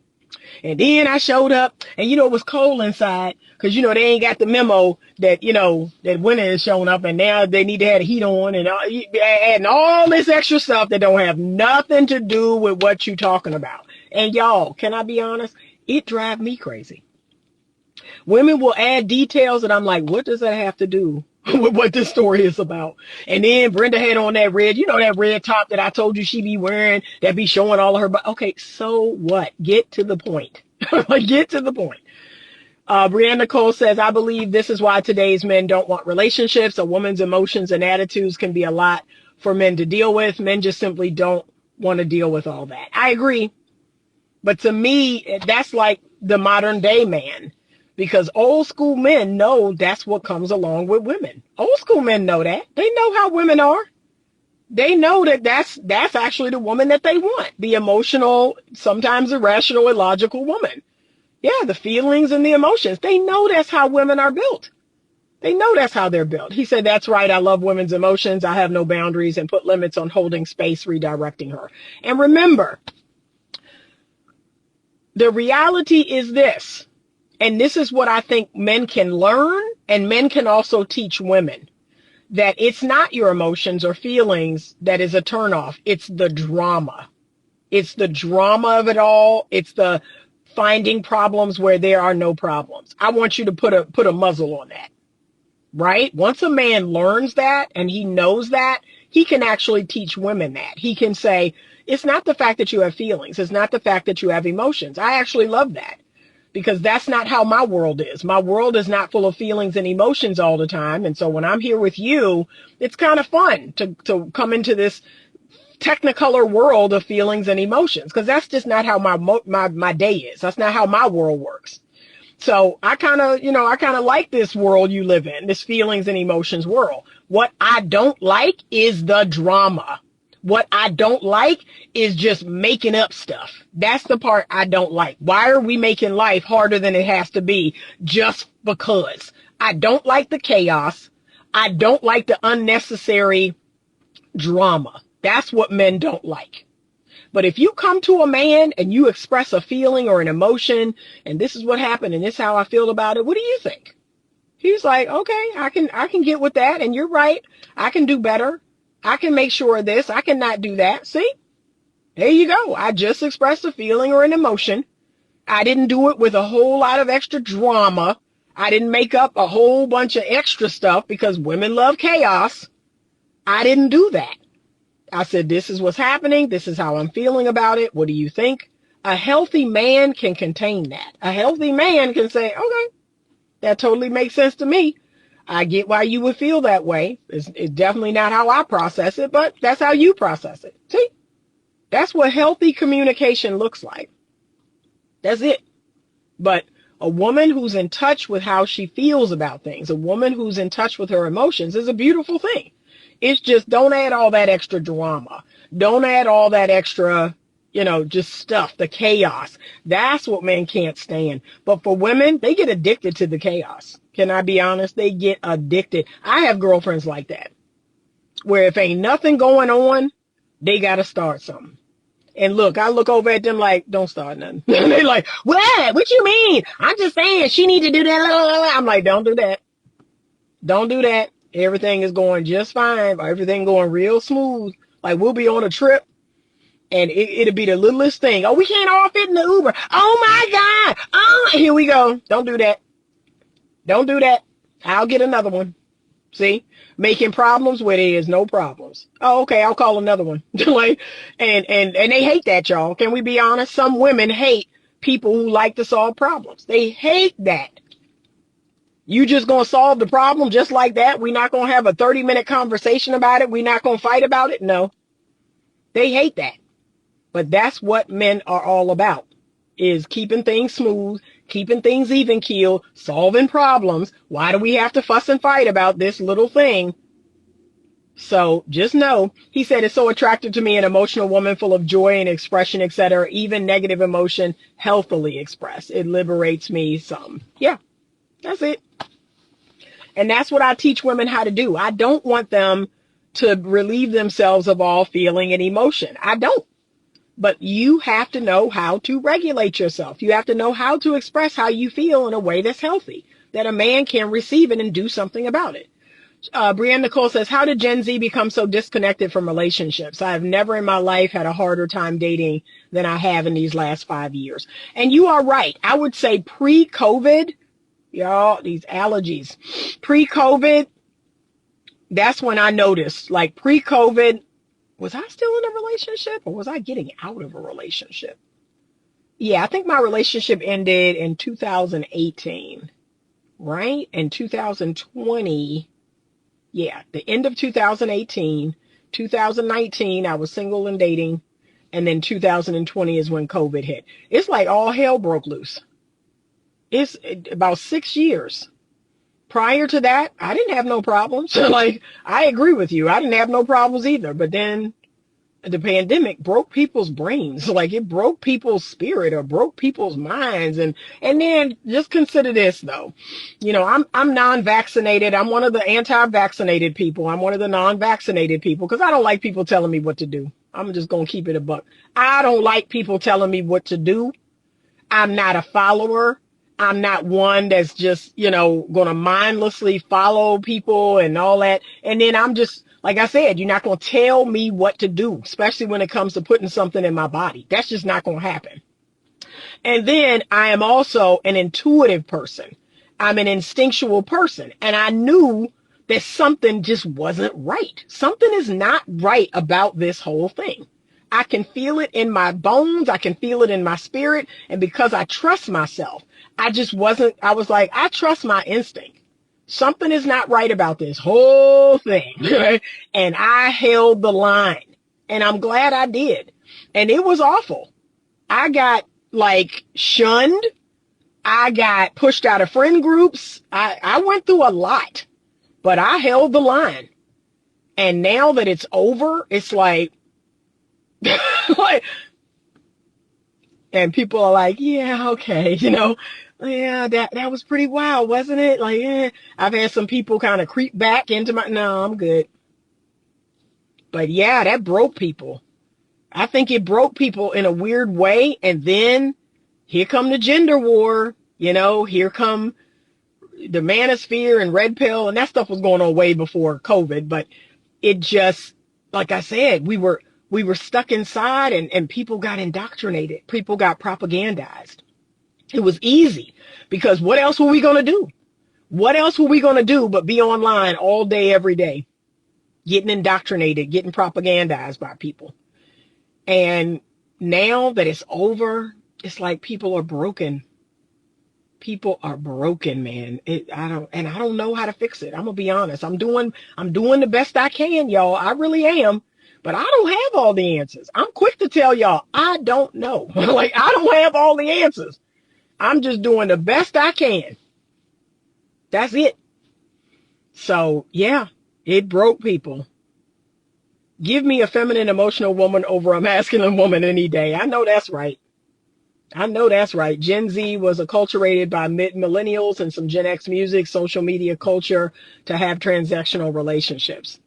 And then I showed up and, you know, it was cold inside Because, they ain't got the memo that, that winter is showing up and now they need to have the heat on and adding all this extra stuff that don't have nothing to do with what you're talking about. And y'all, can I be honest? It drives me crazy. Women will add details and I'm like, what does that have to do with what this story is about? And then Brenda had on that red, that red top that I told you she be wearing that be showing all of her, but okay, so what? Get to the point. Get to the point. Brianna Cole says, I believe this is why today's men don't want relationships. A woman's emotions and attitudes can be a lot for men to deal with. Men just simply don't want to deal with all that. I agree. But to me, that's like the modern day man, because old school men know that's what comes along with women. Old school men know that. They know how women are. They know that that's actually the woman that they want. The emotional, sometimes irrational, illogical woman. Yeah, the feelings and the emotions. They know that's how women are built. They know that's how they're built. He said, that's right. I love women's emotions. I have no boundaries and put limits on holding space, redirecting her. And remember, the reality is this, and this is what I think men can learn and men can also teach women, that it's not your emotions or feelings that is a turnoff. It's the drama. It's the drama of it all. It's the finding problems where there are no problems. I want you to put a muzzle on that, right? Once a man learns that and he knows that, he can actually teach women that. He can say, it's not the fact that you have feelings. It's not the fact that you have emotions. I actually love that because that's not how my world is. My world is not full of feelings and emotions all the time. And so when I'm here with you, it's kind of fun to come into this technicolor world of feelings and emotions, because that's just not how my day is. That's not how my world works. So I kind of like this world you live in, this feelings and emotions world. What I don't like is the drama. What I don't like is just making up stuff. That's the part I don't like. Why are we making life harder than it has to be just because? I don't like the chaos. I don't like the unnecessary drama. That's what men don't like. But if you come to a man and you express a feeling or an emotion, and this is what happened and this is how I feel about it, what do you think? He's like, okay, I can get with that. And you're right. I can do better. I can make sure of this. I cannot do that. See, there you go. I just expressed a feeling or an emotion. I didn't do it with a whole lot of extra drama. I didn't make up a whole bunch of extra stuff because women love chaos. I didn't do that. I said, this is what's happening. This is how I'm feeling about it. What do you think? A healthy man can contain that. A healthy man can say, okay, that totally makes sense to me. I get why you would feel that way. It's definitely not how I process it, but that's how you process it. See, that's what healthy communication looks like. That's it. But a woman who's in touch with how she feels about things, a woman who's in touch with her emotions is a beautiful thing. It's just don't add all that extra drama. Don't add all that extra, just stuff, the chaos. That's what men can't stand. But for women, they get addicted to the chaos. Can I be honest? They get addicted. I have girlfriends like that, where if ain't nothing going on, they got to start something. And look, I look over at them like, don't start nothing. They like, what? What you mean? I'm just saying she need to do that. I'm like, don't do that. Don't do that. Everything is going just fine. Everything going real smooth. Like we'll be on a trip and it'll be the littlest thing. Oh, we can't all fit in the Uber. Oh my God. Oh, here we go. Don't do that. Don't do that. I'll get another one. See, making problems where there is no problems. Oh, okay. I'll call another one. Like, and they hate that, y'all. Can we be honest? Some women hate people who like to solve problems. They hate that. You just gonna solve the problem just like that? We're not gonna have a 30-minute conversation about it. We're not gonna fight about it. No, they hate that. But that's what men are all about, is keeping things smooth, keeping things even keel, solving problems. Why do we have to fuss and fight about this little thing? So just know, he said, it's so attractive to me, an emotional woman full of joy and expression, etc. Even negative emotion healthily expressed. It liberates me some. Yeah, that's it. And that's what I teach women how to do. I don't want them to relieve themselves of all feeling and emotion. I don't. But you have to know how to regulate yourself. You have to know how to express how you feel in a way that's healthy. that a man can receive it and do something about it. Brianne Nicole says, how did Gen Z become so disconnected from relationships? I have never in my life had a harder time dating than I have in these last 5 years. And you are right. I would say pre-COVID, y'all, these allergies, pre-COVID, that's when I noticed, like pre-COVID, was I still in a relationship or was I getting out of a relationship? Yeah, I think my relationship ended in 2018, right? In 2020, yeah, the end of 2018, 2019, I was single and dating. And then 2020 is when COVID hit. It's like all hell broke loose. It's about 6 years. Prior to that, I didn't have no problems. Like, I agree with you. I didn't have no problems either. But then the pandemic broke people's brains. Like, it broke people's spirit or broke people's minds. And then just consider this though. You know, I'm non-vaccinated. I'm one of the anti-vaccinated people. I'm one of the non-vaccinated people because I don't like people telling me what to do. I'm just going to keep it a buck. I don't like people telling me what to do. I'm not a follower. I'm not one that's just, you know, going to mindlessly follow people and all that. And then I'm just, like I said, you're not going to tell me what to do, especially when it comes to putting something in my body. That's just not going to happen. And then I am also an intuitive person. I'm an instinctual person. And I knew that something just wasn't right. Something is not right about this whole thing. I can feel it in my bones. I can feel it in my spirit. And because I trust myself, I was like, I trust my instinct. Something is not right about this whole thing. And I held the line. And I'm glad I did. And it was awful. I got like shunned. I got pushed out of friend groups. I went through a lot, but I held the line. And now that it's over, it's like, like, and people are like, yeah, okay, you know, yeah, that was pretty wild, wasn't it? Like, I've had some people kind of creep back into no, I'm good. But yeah, that broke people. I think it broke people in a weird way. And then here come the gender war, you know, here come the manosphere and red pill, and that stuff was going on way before COVID, but it just, like I said, we were stuck inside and people got indoctrinated. People got propagandized. It was easy because what else were we going to do? What else were we going to do but be online all day, every day, getting indoctrinated, getting propagandized by people. And now that it's over, it's like people are broken. People are broken, man. I don't know how to fix it. I'm gonna be honest. I'm doing the best I can, y'all. I really am. But I don't have all the answers. I'm quick to tell y'all I don't know. Like, I don't have all the answers. I'm just doing the best I can. That's it. So yeah, it broke people. Give me a feminine, emotional woman over a masculine woman any day. I know that's right. I know that's right. Gen Z was acculturated by millennials and some Gen X music, social media culture to have transactional relationships.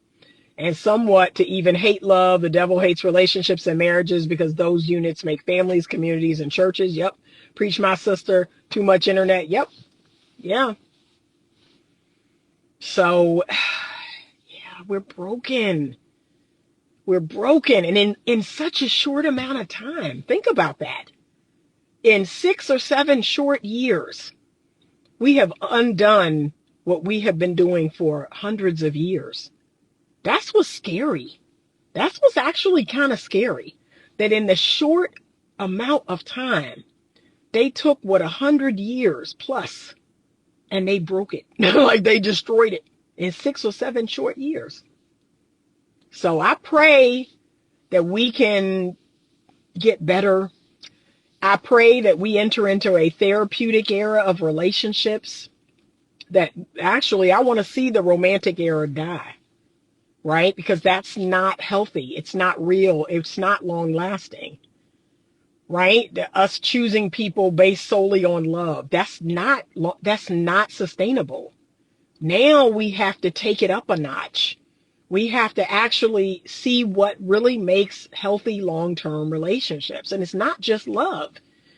And somewhat to even hate love. The devil hates relationships and marriages because those units make families, communities, and churches. Yep. Preach my sister. Too much internet. Yep. Yeah. So, yeah, we're broken. We're broken. And in such a short amount of time. Think about that. In 6 or 7 short years, we have undone what we have been doing for hundreds of years. That's what's scary. That's what's actually kind of scary. That in the short amount of time, they took 100 years plus and they broke it. Like, they destroyed it in 6 or 7 short years. So I pray that we can get better. I pray that we enter into a therapeutic era of relationships. That actually, I want to see the romantic era die, right? Because that's not healthy. It's not real. It's not long lasting, right? Us choosing people based solely on love. That's not sustainable. Now we have to take it up a notch. We have to actually see what really makes healthy long-term relationships. And it's not just love.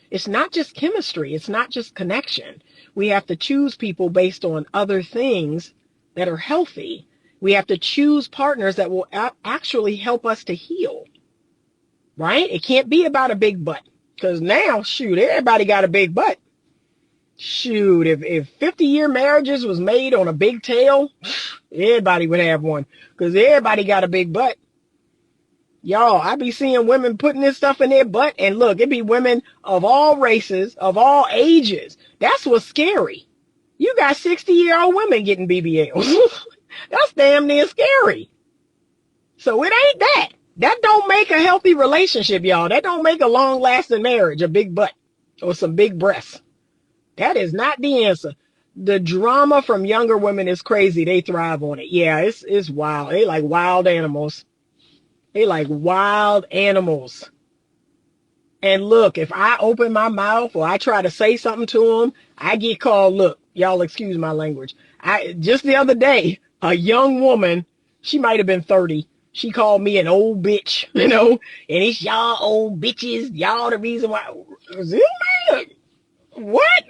It's not just chemistry. It's not just connection. We have to choose people based on other things that are healthy. We have to choose partners that will actually help us to heal, right? It can't be about a big butt, because now, shoot, everybody got a big butt. Shoot, if 50-year marriages was made on a big tail, everybody would have one, because everybody got a big butt. Y'all, I be seeing women putting this stuff in their butt, and look, it be women of all races, of all ages. That's what's scary. You got 60-year-old women getting BBLs. That's damn near scary. So it ain't that. That don't make a healthy relationship, y'all. That don't make a long-lasting marriage, a big butt or some big breasts. That is not the answer. The drama from younger women is crazy. They thrive on it. Yeah, it's wild. They like wild animals. They like wild animals. And look, if I open my mouth or I try to say something to them, I get called, look, y'all excuse my language. Just the other day, a young woman, she might have been 30. She called me an old bitch, and it's y'all old bitches. Y'all the reason why. What?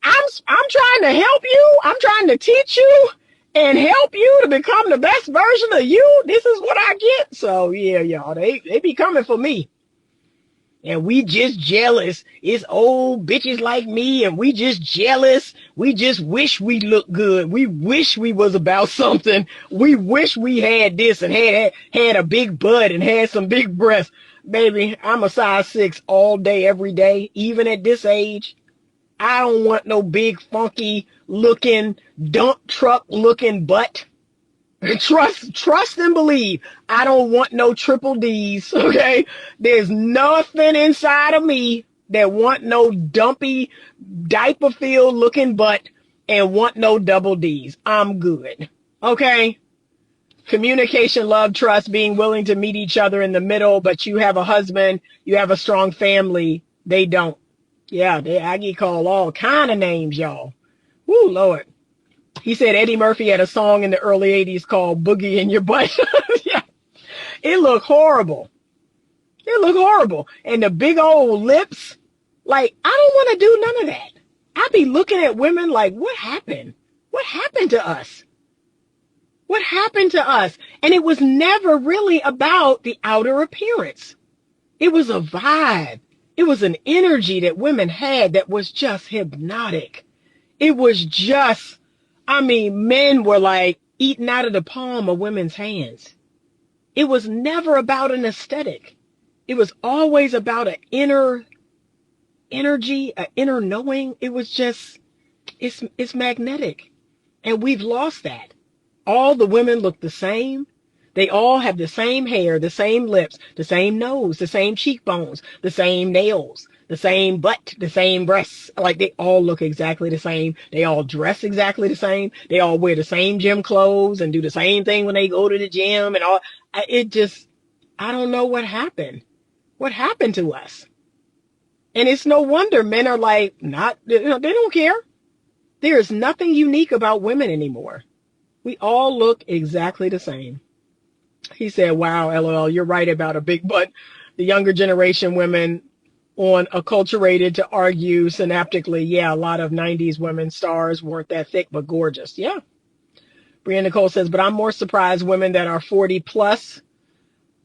I'm trying to help you. I'm trying to teach you and help you to become the best version of you. This is what I get. So yeah, y'all, they be coming for me. And we just jealous. It's old bitches like me, and we just jealous. We just wish we looked good. We wish we was about something. We wish we had this and had a big butt and had some big breasts. Baby, I'm a size 6 all day, every day, even at this age. I don't want no big, funky looking, dump truck looking butt. Trust and believe. I don't want no triple D's, okay? There's nothing inside of me that want no dumpy, diaper filled looking butt and want no double D's. I'm good, okay? Communication, love, trust, being willing to meet each other in the middle, but you have a husband, you have a strong family. They don't. Yeah, I get called all kind of names, y'all. Woo, Lord. He said Eddie Murphy had a song in the early 80s called Boogie in Your Butt. Yeah. It looked horrible. It looked horrible. And the big old lips. Like, I don't want to do none of that. I be looking at women like, what happened? What happened to us? What happened to us? And it was never really about the outer appearance. It was a vibe. It was an energy that women had that was just hypnotic. It was just, men were like eating out of the palm of women's hands. It was never about an aesthetic. It was always about an inner energy, an inner knowing. It was just, it's magnetic. And we've lost that. All the women look the same. They all have the same hair, the same lips, the same nose, the same cheekbones, the same nails, the same butt, the same breasts. Like, they all look exactly the same. They all dress exactly the same. They all wear the same gym clothes and do the same thing when they go to the gym and all. I don't know what happened. What happened to us? And it's no wonder men are like, they don't care. There is nothing unique about women anymore. We all look exactly the same. He said, wow, LOL, you're right about a big butt. The younger generation women on acculturated to argue synaptically. Yeah, a lot of 90s women stars weren't that thick, but gorgeous. Yeah. Brianna Nicole says, but I'm more surprised women that are 40 plus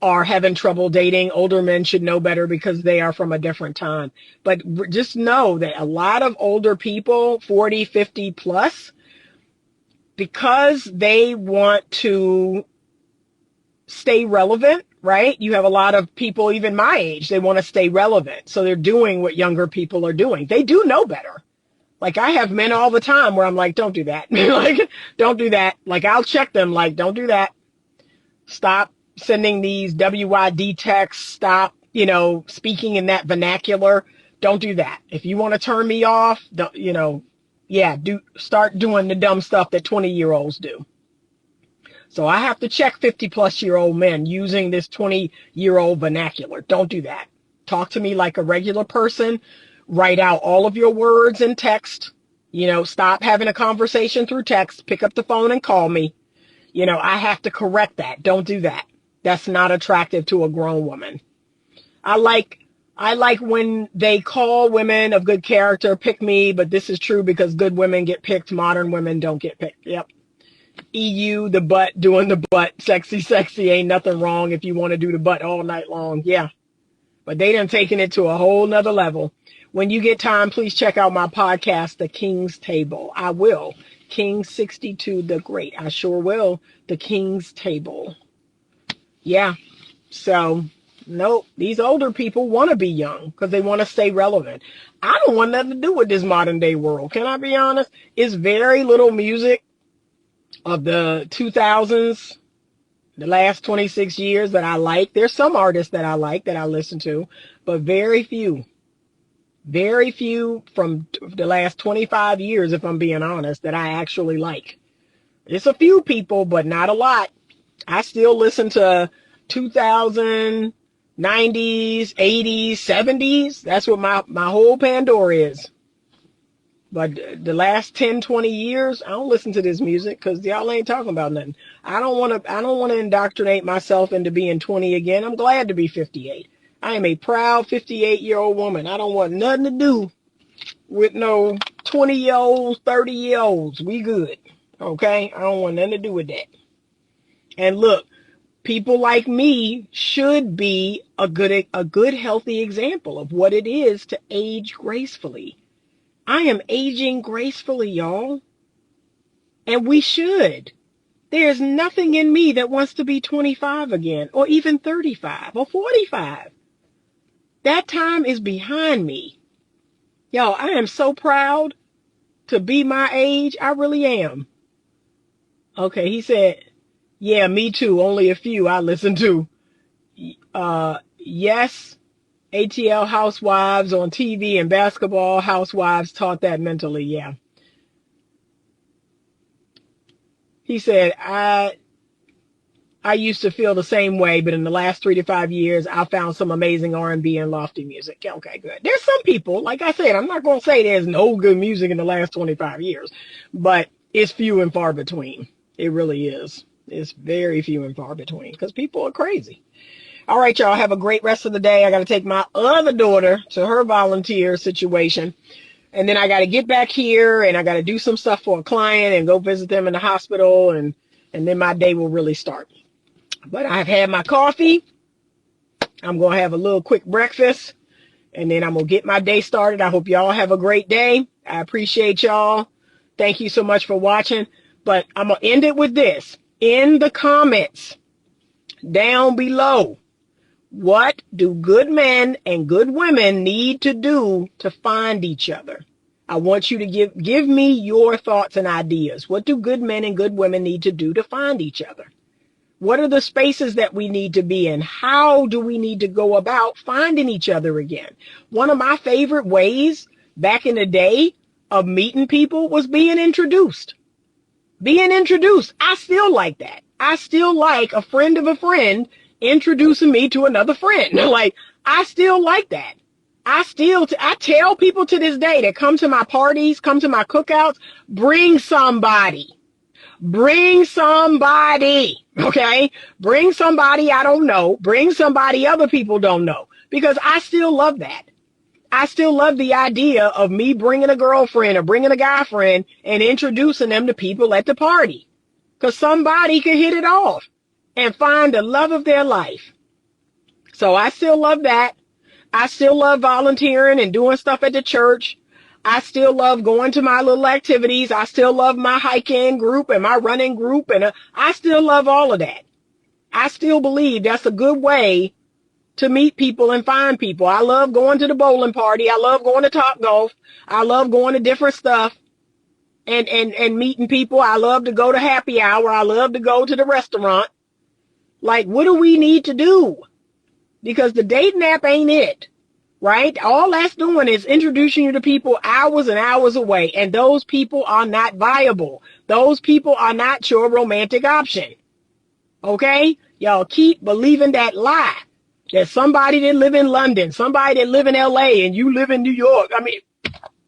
are having trouble dating. Older men should know better because they are from a different time. But just know that a lot of older people, 40, 50 plus, because they want to stay relevant, right? You have a lot of people, even my age, they want to stay relevant. So they're doing what younger people are doing. They do know better. Like, I have men all the time where I'm like, don't do that. Like, don't do that. Like, I'll check them like, don't do that. Stop sending these WYD texts. Stop, speaking in that vernacular. Don't do that. If you want to turn me off, start doing the dumb stuff that 20-year-olds do. So I have to check 50-plus-year-old men using this 20-year-old vernacular. Don't do that. Talk to me like a regular person. Write out all of your words in text. Stop having a conversation through text. Pick up the phone and call me. I have to correct that. Don't do that. That's not attractive to a grown woman. I like I like when they call women of good character pick me, but this is true because good women get picked, modern women don't get picked. Yep. EU, the butt, doing the butt, sexy, sexy, ain't nothing wrong if you want to do the butt all night long. Yeah. But they done taken it to a whole nother level. When you get time, please check out my podcast, The King's Table. I will. King 62 the Great. I sure will. The King's Table. Yeah. So, nope. These older people want to be young because they want to stay relevant. I don't want nothing to do with this modern day world. Can I be honest? It's very little music of the 2000s, the last 26 years that I like. There's some artists that I like that I listen to, but very few from the last 25 years, if I'm being honest, that I actually like. It's a few people, but not a lot. I still listen to 2000, 90s, 80s, 70s. That's what my whole Pandora is. But the last 10, 20 years, I don't listen to this music because y'all ain't talking about nothing. I don't want to indoctrinate myself into being 20 again. I'm glad to be 58. I am a proud 58-year-old woman. I don't want nothing to do with no 20-year-olds, 30-year-olds. We good. Okay? I don't want nothing to do with that. And look, people like me should be a good healthy example of what it is to age gracefully. I am aging gracefully, y'all. And we should. There's nothing in me that wants to be 25 again, or even 35 or 45. That time is behind me. Y'all, I am so proud to be my age. I really am. Okay, he said, yeah, me too. Only a few I listen to. Yes, ATL Housewives on TV and Basketball Housewives taught that mentally. Yeah. He said, I used to feel the same way, but in the last 3 to 5 years, I found some amazing R&B and lofty music. Okay, good. There's some people, like I said, I'm not going to say there's no good music in the last 25 years, but it's few and far between. It really is. It's very few and far between because people are crazy. All right, y'all, have a great rest of the day. I got to take my other daughter to her volunteer situation. And then I got to get back here and I got to do some stuff for a client and go visit them in the hospital. And then my day will really start. But I've had my coffee. I'm going to have a little quick breakfast. And then I'm going to get my day started. I hope y'all have a great day. I appreciate y'all. Thank you so much for watching. But I'm going to end it with this. In the comments down below, what do good men and good women need to do to find each other? I want you to give me your thoughts and ideas. What do good men and good women need to do to find each other? What are the spaces that we need to be in? How do we need to go about finding each other again? One of my favorite ways back in the day of meeting people was being introduced. Being introduced. I still like that. I still like a friend of a friend introducing me to another friend. Like, I still like that. I tell people to this day that come to my parties, come to my cookouts, bring somebody. Bring somebody, okay? Bring somebody I don't know. Bring somebody other people don't know. Because I still love that. I still love the idea of me bringing a girlfriend or bringing a guy friend and introducing them to people at the party. Because somebody could hit it off and find the love of their life. So I still love that. I still love volunteering and doing stuff at the church. I still love going to my little activities. I still love my hiking group and my running group. And I still love all of that. I still believe that's a good way to meet people and find people. I love going to the bowling party. I love going to Topgolf. I love going to different stuff and meeting people. I love to go to happy hour. I love to go to the restaurant. Like, what do we need to do? Because the dating app ain't it, right? All that's doing is introducing you to people hours and hours away. And those people are not viable. Those people are not your romantic option. Okay? Y'all keep believing that lie. That somebody that live in London, somebody that live in LA and you live in New York. I mean,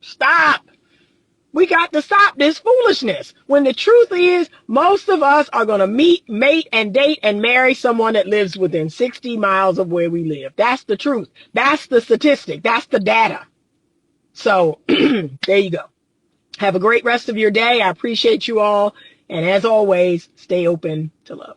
stop. We got to stop this foolishness. When the truth is, most of us are going to meet, mate, and date and marry someone that lives within 60 miles of where we live. That's the truth. That's the statistic. That's the data. So there you go. Have a great rest of your day. I appreciate you all. And as always, stay open to love.